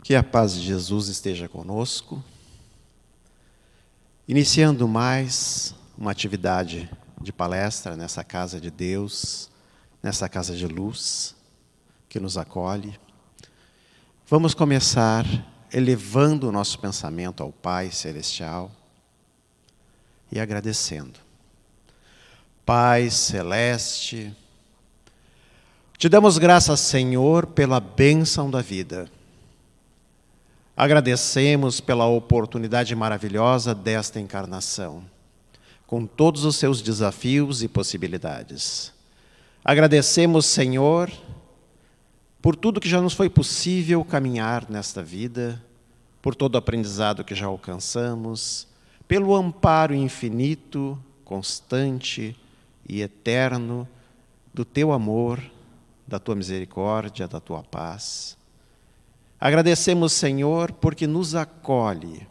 Que a paz de Jesus esteja conosco, iniciando mais uma atividade de palestra nessa casa de Deus, nessa casa de luz que nos acolhe. Vamos começar elevando o nosso pensamento ao Pai Celestial e agradecendo. Pai Celeste, te damos graças, Senhor, pela bênção da vida. Agradecemos pela oportunidade maravilhosa desta encarnação, com todos os seus desafios e possibilidades. Agradecemos, Senhor, por tudo que já nos foi possível caminhar nesta vida, por todo o aprendizado que já alcançamos, pelo amparo infinito, constante e eterno do teu amor, da tua misericórdia, da tua paz. Agradecemos, Senhor, porque nos acolhe,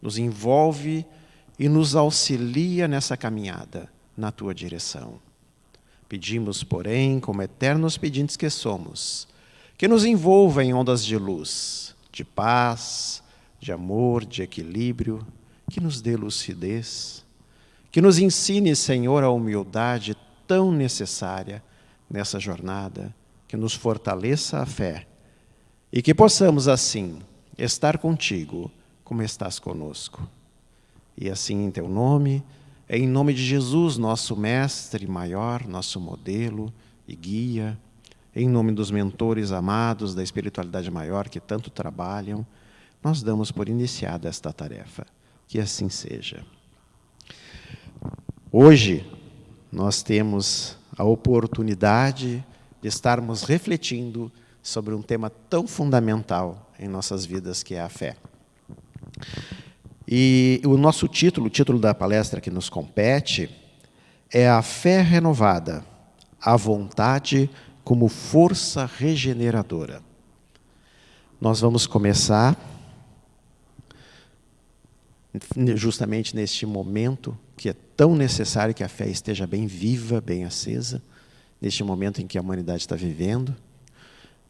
nos envolve e nos auxilia nessa caminhada, na tua direção. Pedimos, porém, como eternos pedintes que somos, que nos envolva em ondas de luz, de paz, de amor, de equilíbrio, que nos dê lucidez, que nos ensine, Senhor, a humildade tão necessária nessa jornada, que nos fortaleça a fé, e que possamos, assim, estar contigo, como estás conosco. E assim, em teu nome, em nome de Jesus, nosso mestre maior, nosso modelo e guia, em nome dos mentores amados da espiritualidade maior que tanto trabalham, nós damos por iniciada esta tarefa. Que assim seja. Hoje, nós temos a oportunidade de estarmos refletindo sobre um tema tão fundamental em nossas vidas, que é a fé. E o nosso título, o título da palestra que nos compete, é A Fé Renovada, a Vontade como Força Regeneradora. Nós vamos começar justamente neste momento que é tão necessário que a fé esteja bem viva, bem acesa, neste momento em que a humanidade está vivendo,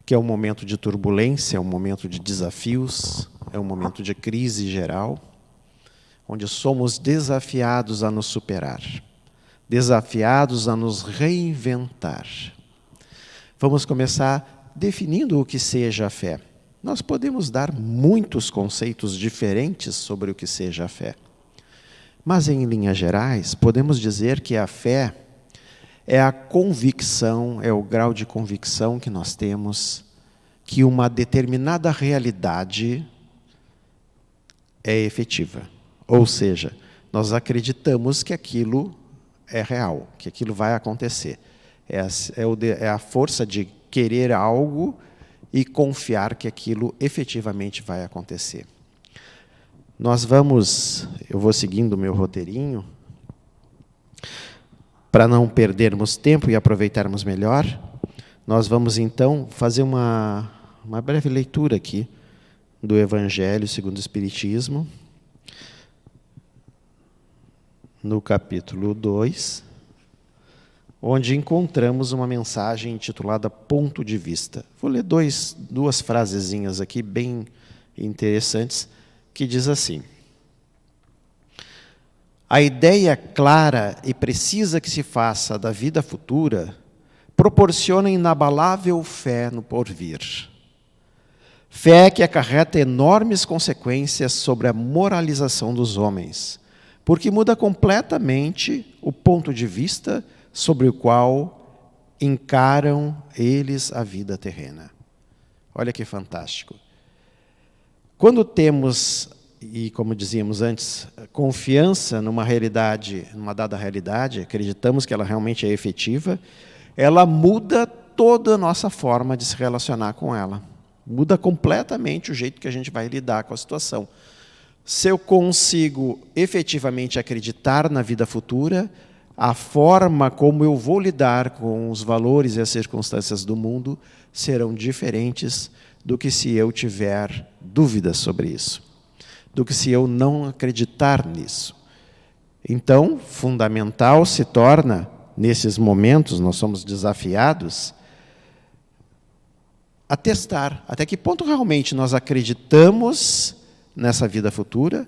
que é um momento de turbulência, é um momento de desafios, é um momento de crise geral, onde somos desafiados a nos superar, desafiados a nos reinventar. Vamos começar definindo o que seja a fé. Nós podemos dar muitos conceitos diferentes sobre o que seja a fé. Mas, em linhas gerais, podemos dizer que a fé é a convicção, é o grau de convicção que nós temos que uma determinada realidade é efetiva. Ou seja, nós acreditamos que aquilo é real, que aquilo vai acontecer. É a força de querer algo e confiar que aquilo efetivamente vai acontecer. Eu vou seguindo o meu roteirinho, para não perdermos tempo e aproveitarmos melhor, nós vamos então fazer uma breve leitura aqui do Evangelho segundo o Espiritismo, no capítulo 2, onde encontramos uma mensagem intitulada Ponto de Vista. Vou ler duas frasezinhas aqui bem interessantes, que diz assim: a ideia clara e precisa que se faça da vida futura proporciona inabalável fé no porvir. Fé que acarreta enormes consequências sobre a moralização dos homens, porque muda completamente o ponto de vista sobre o qual encaram eles a vida terrena. Olha que fantástico. Quando temos, e como dizíamos antes, confiança numa realidade, numa dada realidade, acreditamos que ela realmente é efetiva, ela muda toda a nossa forma de se relacionar com ela. Muda completamente o jeito que a gente vai lidar com a situação. Se eu consigo efetivamente acreditar na vida futura, a forma como eu vou lidar com os valores e as circunstâncias do mundo serão diferentes do que se eu tiver dúvidas sobre isso, do que se eu não acreditar nisso. Então, fundamental se torna, nesses momentos, nós somos desafiados a testar até que ponto realmente nós acreditamos nessa vida futura,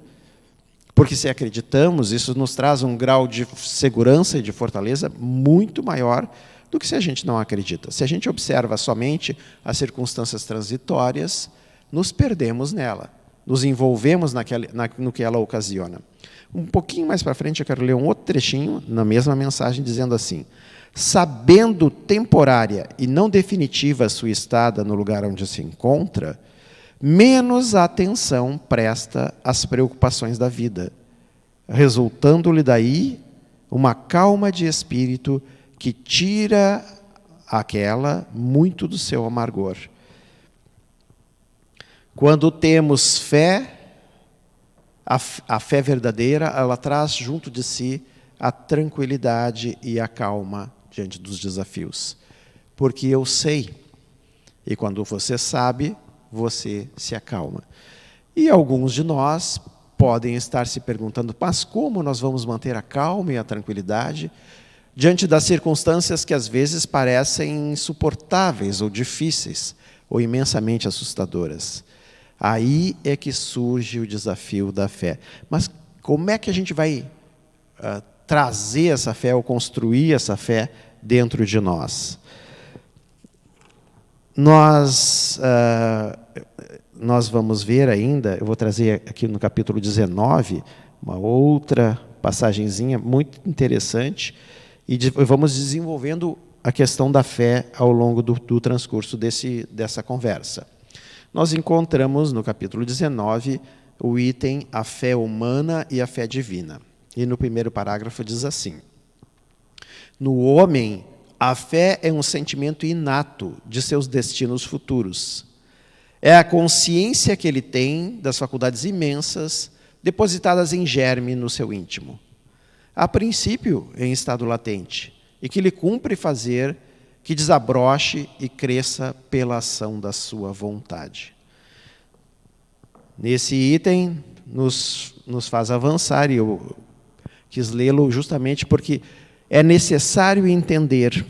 porque se acreditamos, isso nos traz um grau de segurança e de fortaleza muito maior do que se a gente não acredita. Se a gente observa somente as circunstâncias transitórias, nos perdemos nela, nos envolvemos no que ela ocasiona. Um pouquinho mais para frente, eu quero ler um outro trechinho, na mesma mensagem, dizendo assim: sabendo temporária e não definitiva a sua estada no lugar onde se encontra, menos atenção presta às preocupações da vida, resultando-lhe daí uma calma de espírito que tira aquela muito do seu amargor. Quando temos fé, a fé verdadeira, ela traz junto de si a tranquilidade e a calma diante dos desafios. Porque eu sei, e quando você sabe, você se acalma. E alguns de nós podem estar se perguntando: mas como nós vamos manter a calma e a tranquilidade diante das circunstâncias que às vezes parecem insuportáveis ou difíceis ou imensamente assustadoras? Aí é que surge o desafio da fé. Mas como é que a gente vai trazer essa fé ou construir essa fé dentro de nós? Nós vamos ver ainda, eu vou trazer aqui no capítulo 19, uma outra passagenzinha muito interessante, e vamos desenvolvendo a questão da fé ao longo do transcurso dessa conversa. Nós encontramos no capítulo 19 o item a fé humana e a fé divina. E no primeiro parágrafo diz assim: no homem, a fé é um sentimento inato de seus destinos futuros. É a consciência que ele tem das faculdades imensas depositadas em germe no seu íntimo. A princípio, em estado latente, e que lhe cumpre fazer que desabroche e cresça pela ação da sua vontade. Nesse item, nos faz avançar, e eu quis lê-lo justamente porque é necessário entender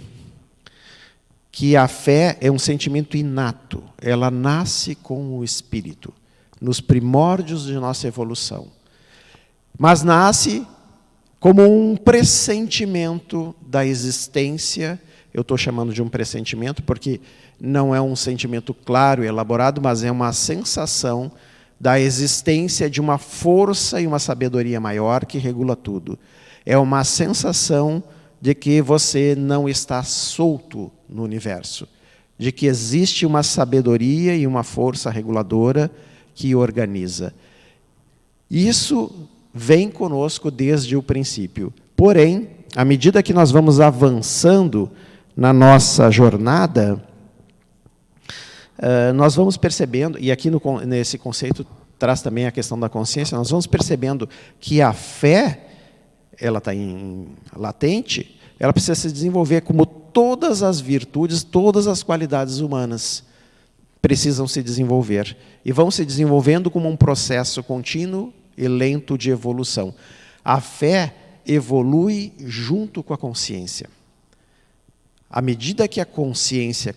que a fé é um sentimento inato, ela nasce com o espírito, nos primórdios de nossa evolução. Mas nasce como um pressentimento da existência. Eu estou chamando de um pressentimento porque não é um sentimento claro e elaborado, mas é uma sensação da existência de uma força e uma sabedoria maior que regula tudo. É uma sensação de que você não está solto no universo, de que existe uma sabedoria e uma força reguladora que organiza. Isso vem conosco desde o princípio. Porém, à medida que nós vamos avançando na nossa jornada, nós vamos percebendo, e aqui nesse conceito traz também a questão da consciência, nós vamos percebendo que a fé, ela está latente, ela precisa se desenvolver como todas as virtudes, todas as qualidades humanas precisam se desenvolver. E vão se desenvolvendo como um processo contínuo e lento de evolução. A fé evolui junto com a consciência. À medida que a consciência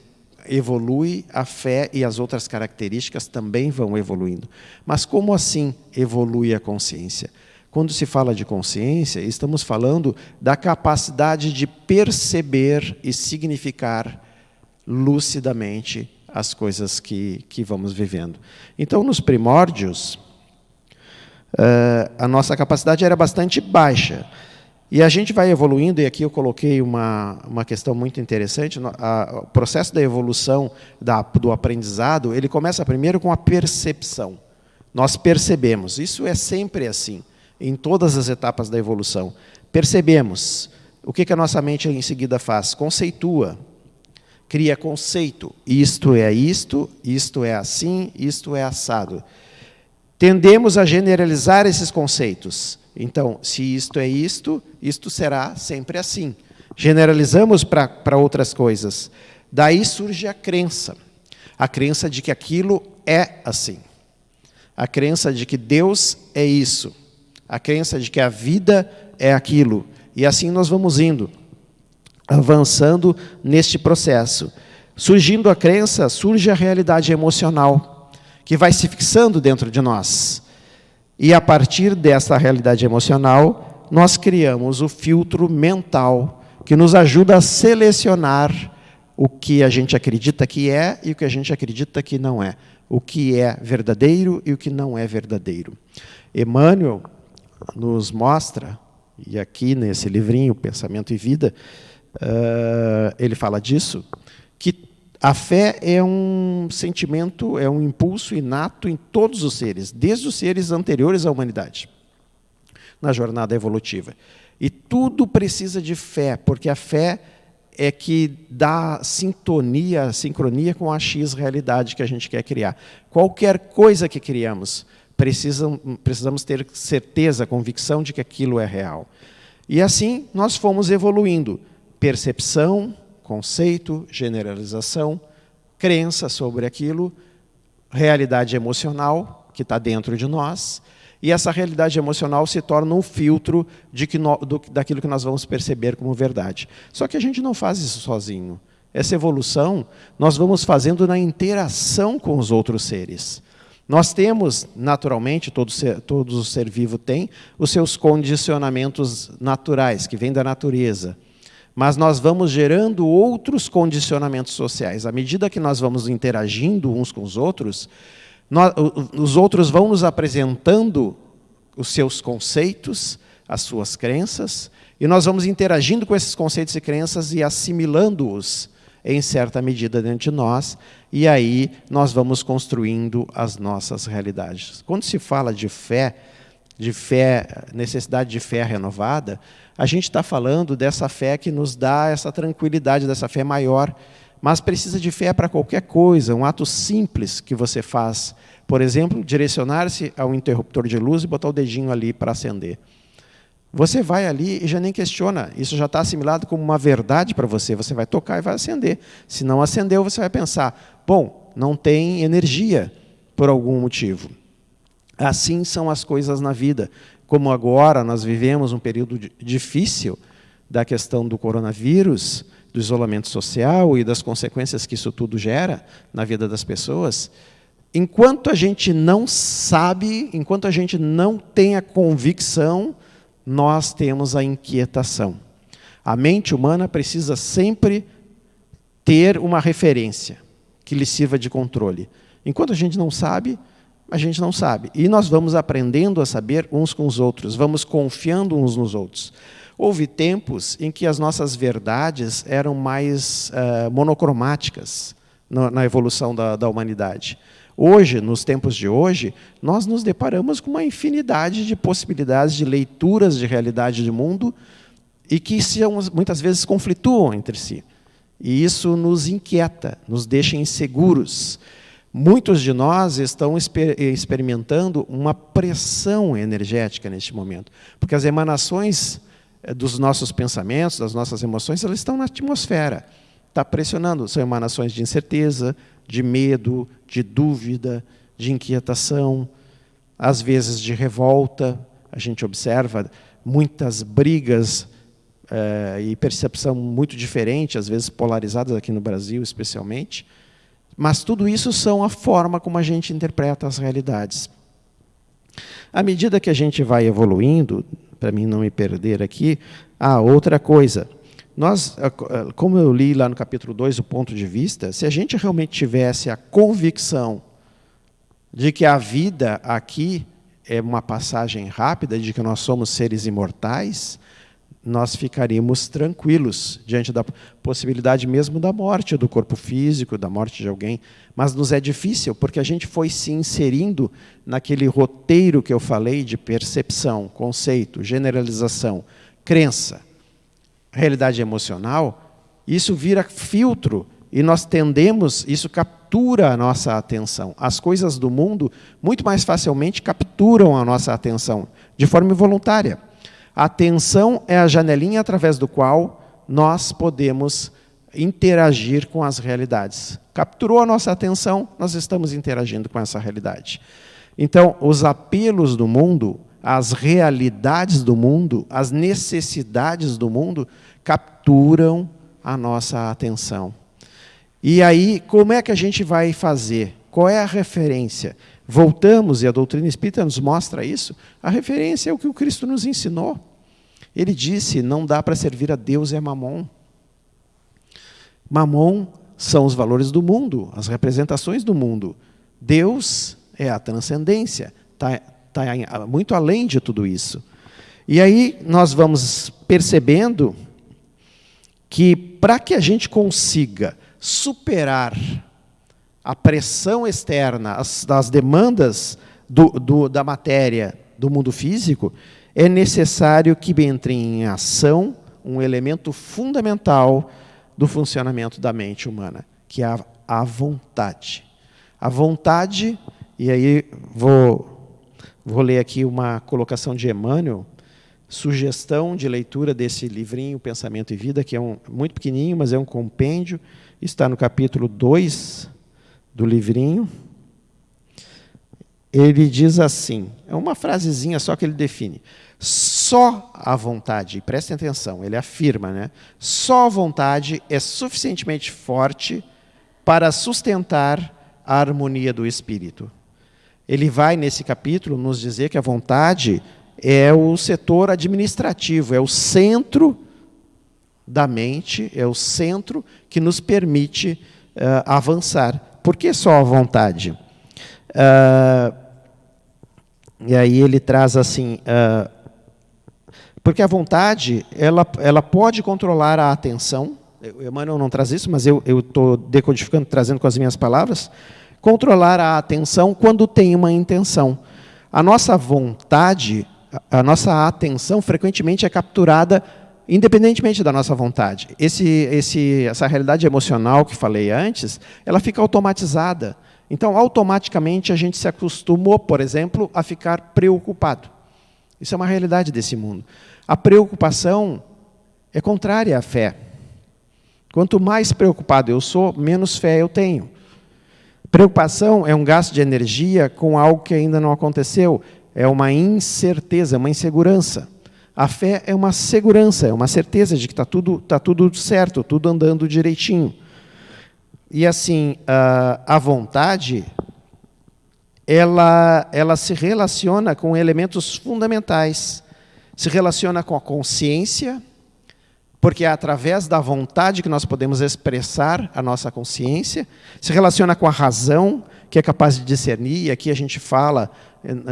evolui, a fé e as outras características também vão evoluindo. Mas como assim evolui a consciência? Quando se fala de consciência, estamos falando da capacidade de perceber e significar lucidamente as coisas que vamos vivendo. Então, nos primórdios, a nossa capacidade era bastante baixa. E a gente vai evoluindo, e aqui eu coloquei uma questão muito interessante. O processo da evolução, do aprendizado, ele começa primeiro com a percepção. Nós percebemos, isso é sempre assim, em todas as etapas da evolução. Percebemos. O que a nossa mente em seguida faz? Conceitua, cria conceito. Isto é isto, isto é assim, isto é assado. Tendemos a generalizar esses conceitos. Então, se isto é isto, isto será sempre assim. Generalizamos para outras coisas. Daí surge a crença de que aquilo é assim. A crença de que Deus é isso. A crença de que a vida é aquilo. E assim nós vamos indo, avançando neste processo. Surgindo a crença, surge a realidade emocional, que vai se fixando dentro de nós. E a partir dessa realidade emocional, nós criamos o filtro mental, que nos ajuda a selecionar o que a gente acredita que é e o que a gente acredita que não é. O que é verdadeiro e o que não é verdadeiro. Emmanuel nos mostra, e aqui nesse livrinho, Pensamento e Vida, ele fala disso, que a fé é um sentimento, é um impulso inato em todos os seres, desde os seres anteriores à humanidade, na jornada evolutiva. E tudo precisa de fé, porque a fé é que dá sintonia, sincronia com a X realidade que a gente quer criar. Qualquer coisa que criamos, precisamos ter certeza, convicção de que aquilo é real. E assim nós fomos evoluindo. Percepção, conceito, generalização, crença sobre aquilo, realidade emocional que está dentro de nós, e essa realidade emocional se torna um filtro daquilo que nós vamos perceber como verdade. Só que a gente não faz isso sozinho. Essa evolução nós vamos fazendo na interação com os outros seres. Nós temos, naturalmente, todo ser vivo tem, os seus condicionamentos naturais, que vêm da natureza. Mas nós vamos gerando outros condicionamentos sociais. À medida que nós vamos interagindo uns com os outros outros vão nos apresentando os seus conceitos, as suas crenças, e nós vamos interagindo com esses conceitos e crenças e assimilando-os em certa medida dentro de nós, e aí nós vamos construindo as nossas realidades. Quando se fala de fé, necessidade de fé renovada, a gente está falando dessa fé que nos dá essa tranquilidade, dessa fé maior, mas precisa de fé para qualquer coisa, um ato simples que você faz. Por exemplo, direcionar-se ao interruptor de luz e botar o dedinho ali para acender. Você vai ali e já nem questiona, isso já está assimilado como uma verdade para você, você vai tocar e vai acender. Se não acendeu, você vai pensar, bom, não tem energia por algum motivo. Assim são as coisas na vida. Como agora nós vivemos um período difícil da questão do coronavírus, do isolamento social e das consequências que isso tudo gera na vida das pessoas, enquanto a gente não sabe, enquanto a gente não tem a convicção, nós temos a inquietação. A mente humana precisa sempre ter uma referência que lhe sirva de controle. Enquanto a gente não sabe, a gente não sabe. E nós vamos aprendendo a saber uns com os outros, vamos confiando uns nos outros. Houve tempos em que as nossas verdades eram mais monocromáticas na evolução da humanidade. Hoje, nos tempos de hoje, nós nos deparamos com uma infinidade de possibilidades de leituras de realidade do mundo e que muitas vezes conflituam entre si. E isso nos inquieta, nos deixa inseguros. Muitos de nós estão experimentando uma pressão energética neste momento, porque as emanações dos nossos pensamentos, das nossas emoções, elas estão na atmosfera. Está pressionando, são emanações de incerteza, de medo, de dúvida, de inquietação, às vezes de revolta. A gente observa muitas brigas e percepção muito diferente, às vezes polarizadas aqui no Brasil, especialmente. Mas tudo isso são a forma como a gente interpreta as realidades. À medida que a gente vai evoluindo, para mim não me perder aqui, outra coisa. Nós, como eu li lá no capítulo 2, o ponto de vista, se a gente realmente tivesse a convicção de que a vida aqui é uma passagem rápida, de que nós somos seres imortais, nós ficaríamos tranquilos diante da possibilidade mesmo da morte do corpo físico, da morte de alguém. Mas nos é difícil, porque a gente foi se inserindo naquele roteiro que eu falei de percepção, conceito, generalização, crença, realidade emocional. Isso vira filtro e nós tendemos, isso captura a nossa atenção. As coisas do mundo muito mais facilmente capturam a nossa atenção, de forma involuntária. A atenção é a janelinha através do qual nós podemos interagir com as realidades. Capturou a nossa atenção, nós estamos interagindo com essa realidade. Então, os apelos do mundo, as realidades do mundo, as necessidades do mundo, capturam a nossa atenção. E aí, como é que a gente vai fazer? Qual é a referência? Voltamos, e a doutrina espírita nos mostra isso, a referência é o que o Cristo nos ensinou. Ele disse, não dá para servir a Deus e a Mamon. Mamon são os valores do mundo, as representações do mundo. Deus é a transcendência, está muito além de tudo isso. E aí nós vamos percebendo que para que a gente consiga superar a pressão externa, as demandas da matéria do mundo físico, é necessário que entre em ação um elemento fundamental do funcionamento da mente humana, que é a vontade. A vontade, e aí vou ler aqui uma colocação de Emmanuel, sugestão de leitura desse livrinho, Pensamento e Vida, que é muito pequenininho, mas é um compêndio, está no capítulo 2 do livrinho. Ele diz assim, é uma frasezinha só que ele define, só a vontade, prestem atenção, ele afirma, né? Só a vontade é suficientemente forte para sustentar a harmonia do espírito. Ele vai, nesse capítulo, nos dizer que a vontade é o setor administrativo, é o centro da mente, é o centro que nos permite avançar. Por que só a vontade? E aí ele traz assim, porque a vontade ela pode controlar a atenção. O Emmanuel não traz isso, mas eu estou decodificando, trazendo com as minhas palavras. Controlar a atenção quando tem uma intenção. A nossa vontade, a nossa atenção frequentemente é capturada independentemente da nossa vontade. Essa realidade emocional que falei antes, ela fica automatizada. Então, automaticamente, a gente se acostumou, por exemplo, a ficar preocupado. Isso é uma realidade desse mundo. A preocupação é contrária à fé. Quanto mais preocupado eu sou, menos fé eu tenho. Preocupação é um gasto de energia com algo que ainda não aconteceu. É uma incerteza, uma insegurança. A fé é uma segurança, é uma certeza de que está tudo certo, tudo andando direitinho. E assim, a vontade, ela se relaciona com elementos fundamentais. Se relaciona com a consciência, porque é através da vontade que nós podemos expressar a nossa consciência. Se relaciona com a razão, que é capaz de discernir, e aqui a gente fala,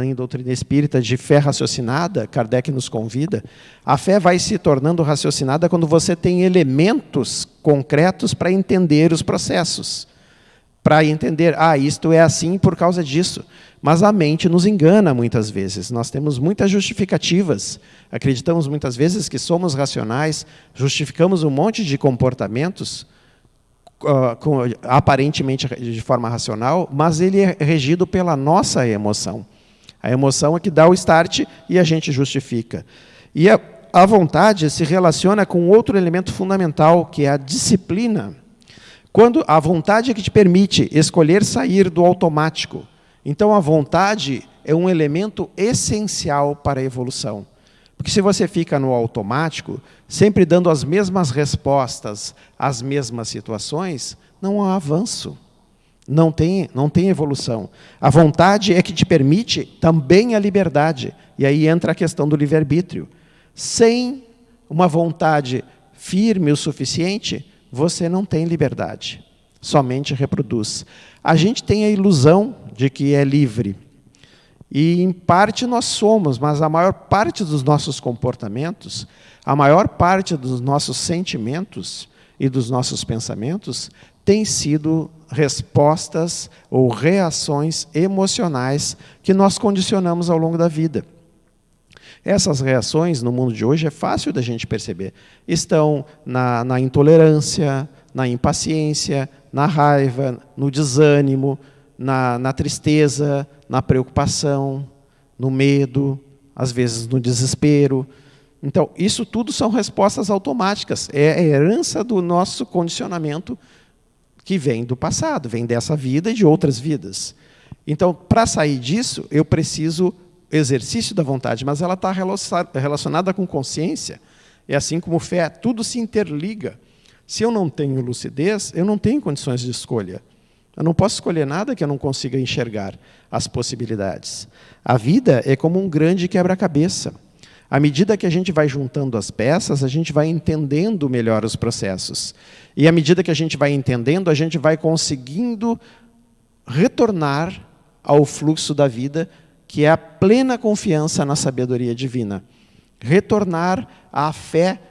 em doutrina espírita, de fé raciocinada, Kardec nos convida. A fé vai se tornando raciocinada quando você tem elementos concretos para entender os processos. Para entender, isto é assim por causa disso. Mas a mente nos engana muitas vezes. Nós temos muitas justificativas. Acreditamos muitas vezes que somos racionais, justificamos um monte de comportamentos, aparentemente de forma racional, mas ele é regido pela nossa emoção. A emoção é que dá o start e a gente justifica. E a vontade se relaciona com outro elemento fundamental, que é a disciplina. Quando a vontade é que te permite escolher sair do automático. Então, a vontade é um elemento essencial para a evolução. Porque se você fica no automático, sempre dando as mesmas respostas às mesmas situações, não há avanço. Não tem evolução. A vontade é que te permite também a liberdade. E aí entra a questão do livre-arbítrio. Sem uma vontade firme o suficiente, você não tem liberdade. Somente reproduz. A gente tem a ilusão de que é livre. E, em parte, nós somos, mas a maior parte dos nossos comportamentos, a maior parte dos nossos sentimentos e dos nossos pensamentos tem sido respostas ou reações emocionais que nós condicionamos ao longo da vida. Essas reações, no mundo de hoje, é fácil da gente perceber. Estão na intolerância, na impaciência, na raiva, no desânimo, na tristeza, na preocupação, no medo, às vezes no desespero. Então, isso tudo são respostas automáticas. É a herança do nosso condicionamento que vem do passado, vem dessa vida e de outras vidas. Então, para sair disso, eu preciso exercício da vontade, mas ela está relacionada com consciência. É assim como fé, tudo se interliga. Se eu não tenho lucidez, eu não tenho condições de escolha. Eu não posso escolher nada que eu não consiga enxergar as possibilidades. A vida é como um grande quebra-cabeça. À medida que a gente vai juntando as peças, a gente vai entendendo melhor os processos. E à medida que a gente vai entendendo, a gente vai conseguindo retornar ao fluxo da vida, que é a plena confiança na sabedoria divina. Retornar à fé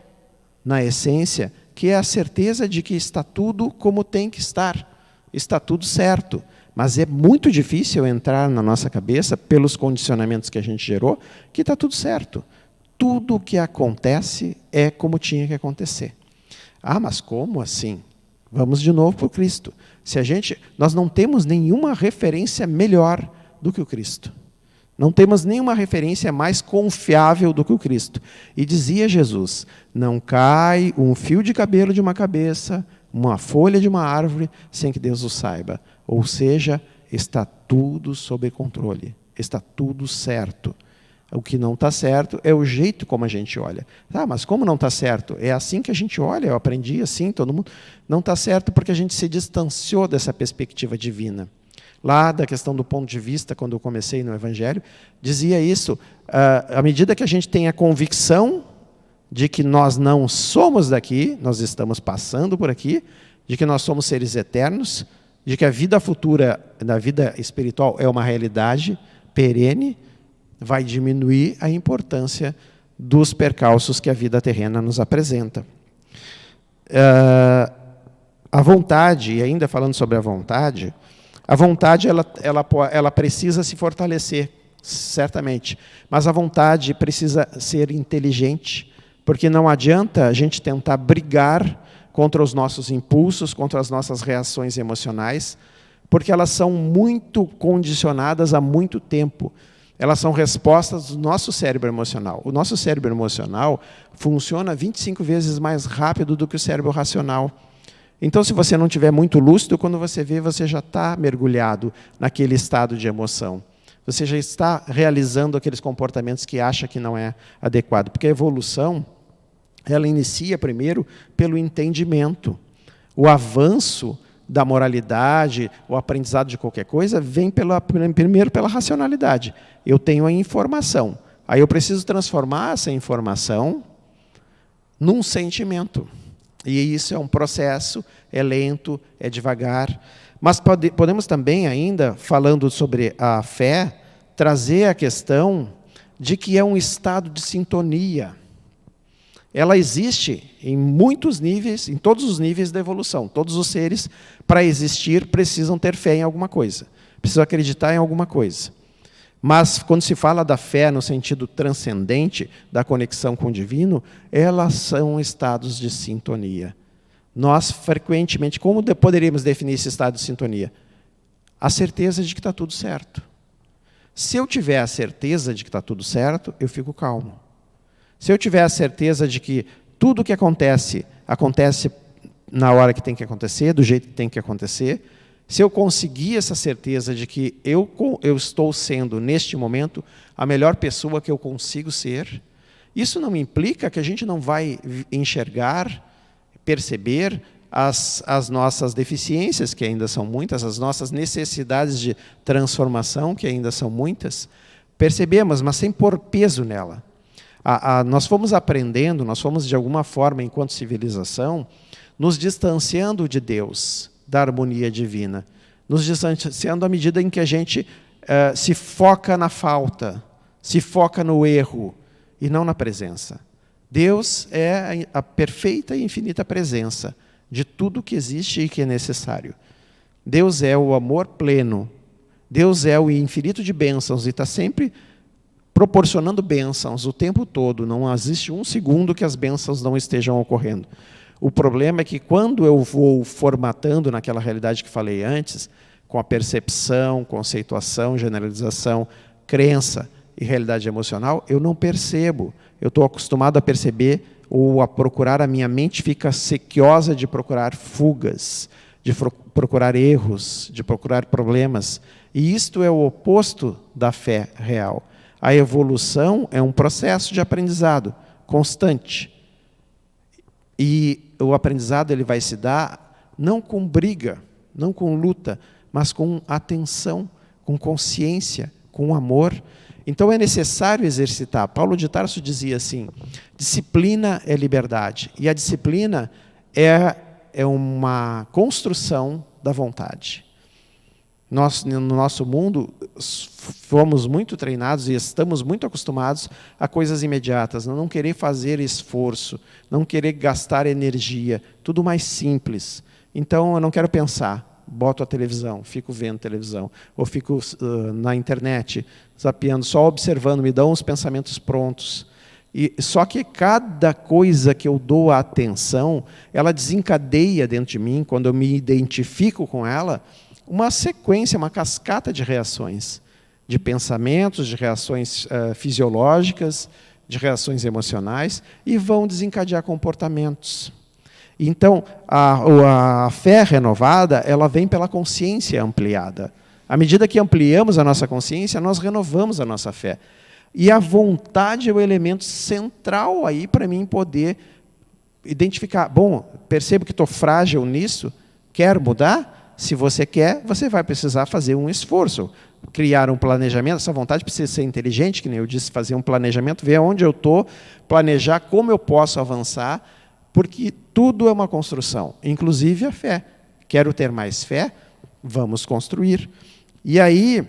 na essência, que é a certeza de que está tudo como tem que estar. Está tudo certo. Mas é muito difícil entrar na nossa cabeça, pelos condicionamentos que a gente gerou, que está tudo certo. Tudo o que acontece é como tinha que acontecer. Ah, mas como assim? Vamos de novo para o Cristo. Nós não temos nenhuma referência melhor do que o Cristo. Não temos nenhuma referência mais confiável do que o Cristo. E dizia Jesus, não cai um fio de cabelo de uma cabeça, uma folha de uma árvore, sem que Deus o saiba. Ou seja, está tudo sob controle. Está tudo certo. O que não está certo é o jeito como a gente olha. Ah, mas como não está certo? É assim que a gente olha, eu aprendi assim, todo mundo. Não está certo porque a gente se distanciou dessa perspectiva divina. Lá da questão do ponto de vista, quando eu comecei no Evangelho, dizia isso, à medida que a gente tem a convicção de que nós não somos daqui, nós estamos passando por aqui, de que nós somos seres eternos, de que a vida futura, da vida espiritual, é uma realidade perene, vai diminuir a importância dos percalços que a vida terrena nos apresenta. A vontade, e ainda falando sobre a vontade ela precisa se fortalecer, certamente. Mas a vontade precisa ser inteligente, porque não adianta a gente tentar brigar contra os nossos impulsos, contra as nossas reações emocionais, porque elas são muito condicionadas há muito tempo. Elas são respostas do nosso cérebro emocional. O nosso cérebro emocional funciona 25 vezes mais rápido do que o cérebro racional. Então, se você não estiver muito lúcido, quando você vê, você já está mergulhado naquele estado de emoção. Você já está realizando aqueles comportamentos que acha que não é adequado. Porque a evolução, ela inicia primeiro pelo entendimento. O avanço da moralidade, o aprendizado de qualquer coisa, vem primeiro pela racionalidade. Eu tenho a informação. Aí eu preciso transformar essa informação num sentimento. E isso é um processo, é lento, é devagar. Mas podemos também ainda, falando sobre a fé, trazer a questão de que é um estado de sintonia. Ela existe em muitos níveis, em todos os níveis da evolução. Todos os seres, para existir, precisam ter fé em alguma coisa. Precisam acreditar em alguma coisa. Mas, quando se fala da fé no sentido transcendente, da conexão com o divino, elas são estados de sintonia. Nós, frequentemente, como poderíamos definir esse estado de sintonia? A certeza de que está tudo certo. Se eu tiver a certeza de que está tudo certo, eu fico calmo. Se eu tiver a certeza de que tudo o que acontece, acontece na hora que tem que acontecer, do jeito que tem que acontecer, se eu conseguir essa certeza de que eu estou sendo, neste momento, a melhor pessoa que eu consigo ser, isso não implica que a gente não vai enxergar, perceber as nossas deficiências, que ainda são muitas, as nossas necessidades de transformação, que ainda são muitas. Percebemos, mas sem pôr peso nela. Nós fomos aprendendo, nós fomos, de alguma forma, enquanto civilização, nos distanciando de Deus, da harmonia divina, nos distanciando à medida em que a gente se foca na falta, se foca no erro, e não na presença. Deus é a perfeita e infinita presença de tudo que existe e que é necessário. Deus é o amor pleno, Deus é o infinito de bênçãos, e está sempre proporcionando bênçãos o tempo todo. Não existe um segundo que as bênçãos não estejam ocorrendo. O problema é que quando eu vou formatando naquela realidade que falei antes, com a percepção, conceituação, generalização, crença e realidade emocional, eu não percebo. Eu estou acostumado a perceber ou a procurar, a minha mente fica sequiosa de procurar fugas, de procurar erros, de procurar problemas. E isto é o oposto da fé real. A evolução é um processo de aprendizado constante. E o aprendizado ele vai se dar não com briga, não com luta, mas com atenção, com consciência, com amor. Então é necessário exercitar. Paulo de Tarso dizia assim: disciplina é liberdade. E a disciplina é uma construção da vontade. Nós, no nosso mundo, fomos muito treinados e estamos muito acostumados a coisas imediatas, não querer fazer esforço, não querer gastar energia, tudo mais simples. Então, eu não quero pensar, boto a televisão, fico vendo televisão, ou fico na internet, zapeando, só observando, me dão os pensamentos prontos. Só que cada coisa que eu dou a atenção, ela desencadeia dentro de mim, quando eu me identifico com ela, uma sequência, uma cascata de reações, de pensamentos, de reações fisiológicas, de reações emocionais, e vão desencadear comportamentos. Então, a fé renovada, ela vem pela consciência ampliada. À medida que ampliamos a nossa consciência, nós renovamos a nossa fé. E a vontade é o elemento central aí para mim poder identificar. Bom, percebo que estou frágil nisso, quero mudar? Se você quer, você vai precisar fazer um esforço, criar um planejamento. Essa vontade precisa ser inteligente, que nem eu disse, fazer um planejamento, ver onde eu estou, planejar como eu posso avançar, porque tudo é uma construção, inclusive a fé. Quero ter mais fé? Vamos construir. E aí,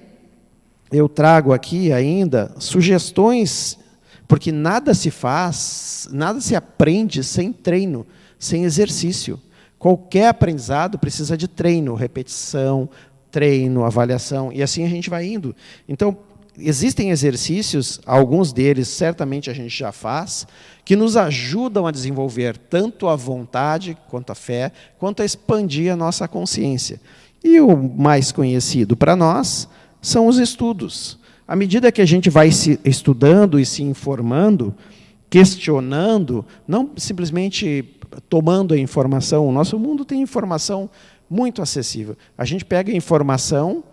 eu trago aqui ainda sugestões, porque nada se faz, nada se aprende sem treino, sem exercício. Qualquer aprendizado precisa de treino, repetição, treino, avaliação, e assim a gente vai indo. Então, existem exercícios, alguns deles certamente a gente já faz, que nos ajudam a desenvolver tanto a vontade, quanto a fé, quanto a expandir a nossa consciência. E o mais conhecido para nós são os estudos. À medida que a gente vai se estudando e se informando, questionando, não simplesmente tomando a informação. O nosso mundo tem informação muito acessível. A gente pega a informação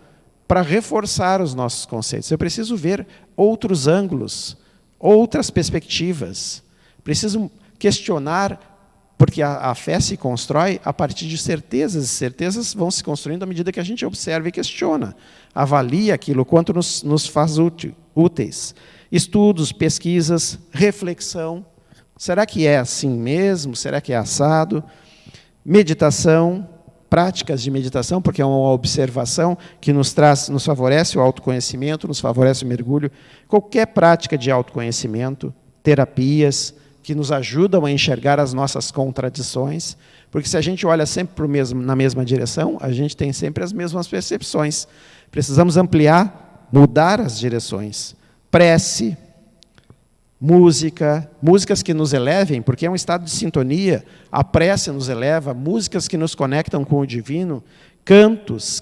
para reforçar os nossos conceitos. Eu preciso ver outros ângulos, outras perspectivas. Preciso questionar, porque a fé se constrói a partir de certezas. Certezas vão se construindo à medida que a gente observa e questiona. Avalia aquilo, quanto nos faz úteis. Estudos, pesquisas, reflexão. Será que é assim mesmo? Será que é assado? Meditação, práticas de meditação, porque é uma observação que nos favorece o autoconhecimento, nos favorece o mergulho. Qualquer prática de autoconhecimento, terapias, que nos ajudam a enxergar as nossas contradições, porque se a gente olha sempre na mesma direção, a gente tem sempre as mesmas percepções. Precisamos ampliar, mudar as direções. Prece, músicas que nos elevem, porque é um estado de sintonia, a prece nos eleva, músicas que nos conectam com o divino, cantos,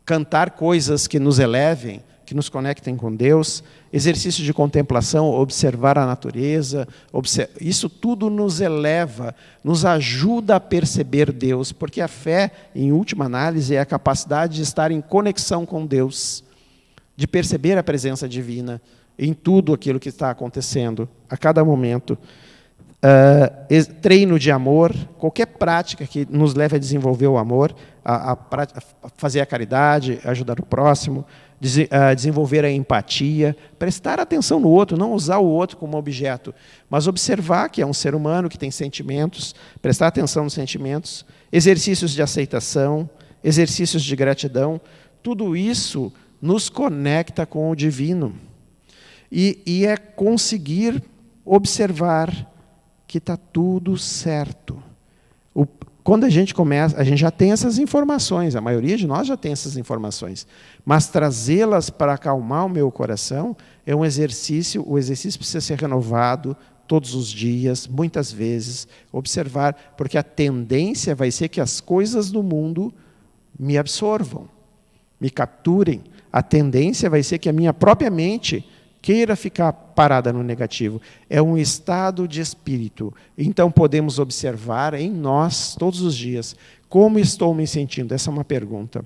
cantar coisas que nos elevem, que nos conectem com Deus, exercício de contemplação, observar a natureza, isso tudo nos eleva, nos ajuda a perceber Deus, porque a fé, em última análise, é a capacidade de estar em conexão com Deus, de perceber a presença divina em tudo aquilo que está acontecendo, a cada momento. Treino de amor, qualquer prática que nos leve a desenvolver o amor, a fazer a caridade, ajudar o próximo, desenvolver a empatia, prestar atenção no outro, não usar o outro como objeto, mas observar que é um ser humano que tem sentimentos, prestar atenção nos sentimentos, exercícios de aceitação, exercícios de gratidão, tudo isso nos conecta com o divino. E é conseguir observar que está tudo certo. Quando a gente começa, a gente já tem essas informações, a maioria de nós já tem essas informações, mas trazê-las para acalmar o meu coração é um exercício, o exercício precisa ser renovado todos os dias, muitas vezes, observar, porque a tendência vai ser que as coisas do mundo me absorvam, me capturem. A tendência vai ser que a minha própria mente queira ficar parada no negativo. É um estado de espírito. Então, podemos observar em nós, todos os dias, como estou me sentindo. Essa é uma pergunta.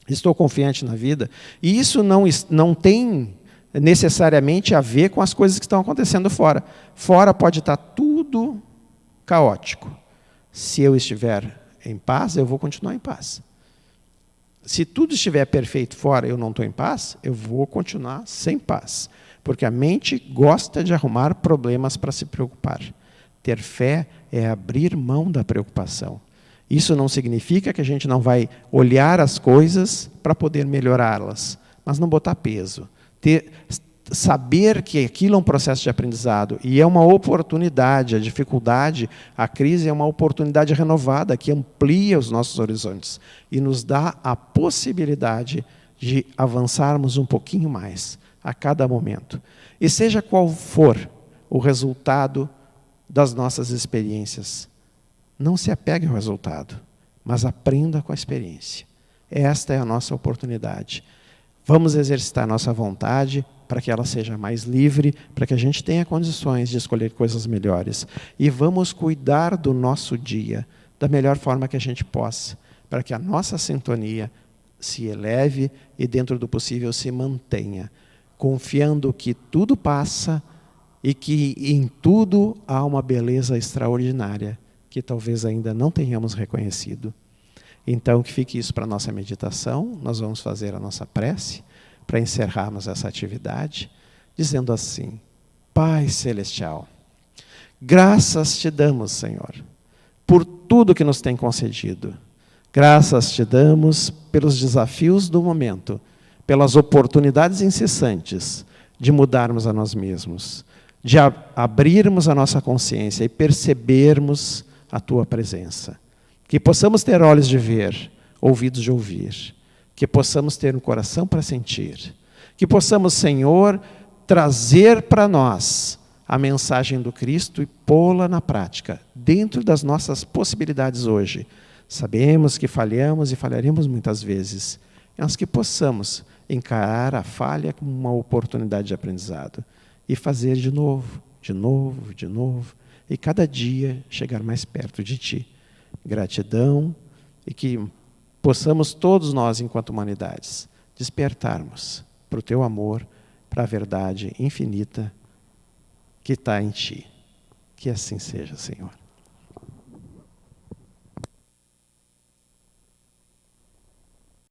Estou confiante na vida? E isso não tem necessariamente a ver com as coisas que estão acontecendo fora. Fora pode estar tudo tudo caótico. Se eu estiver em paz, eu vou continuar em paz. Se tudo estiver perfeito fora e eu não estou em paz, eu vou continuar sem paz. Porque a mente gosta de arrumar problemas para se preocupar. Ter fé é abrir mão da preocupação. Isso não significa que a gente não vai olhar as coisas para poder melhorá-las, mas não botar peso. Saber que aquilo é um processo de aprendizado e é uma oportunidade, a dificuldade, a crise é uma oportunidade renovada que amplia os nossos horizontes e nos dá a possibilidade de avançarmos um pouquinho mais a cada momento. E seja qual for o resultado das nossas experiências, não se apegue ao resultado, mas aprenda com a experiência. Esta é a nossa oportunidade. Vamos exercitar nossa vontade para que ela seja mais livre, para que a gente tenha condições de escolher coisas melhores. E vamos cuidar do nosso dia da melhor forma que a gente possa, para que a nossa sintonia se eleve e, dentro do possível, se mantenha, confiando que tudo passa e que em tudo há uma beleza extraordinária que talvez ainda não tenhamos reconhecido. Então, que fique isso para a nossa meditação. Nós vamos fazer a nossa prece para encerrarmos essa atividade, dizendo assim: Pai Celestial, graças te damos, Senhor, por tudo que nos tem concedido. Graças te damos pelos desafios do momento, pelas oportunidades incessantes de mudarmos a nós mesmos, de abrirmos a nossa consciência e percebermos a Tua presença. Que possamos ter olhos de ver, ouvidos de ouvir, que possamos ter um coração para sentir, que possamos, Senhor, trazer para nós a mensagem do Cristo e pô-la na prática, dentro das nossas possibilidades hoje. Sabemos que falhamos e falharemos muitas vezes, mas que possamos encarar a falha como uma oportunidade de aprendizado e fazer de novo, de novo, de novo, e cada dia chegar mais perto de Ti. Gratidão, e que possamos todos nós, enquanto humanidades, despertarmos para o Teu amor, para a verdade infinita que está em Ti. Que assim seja, Senhor.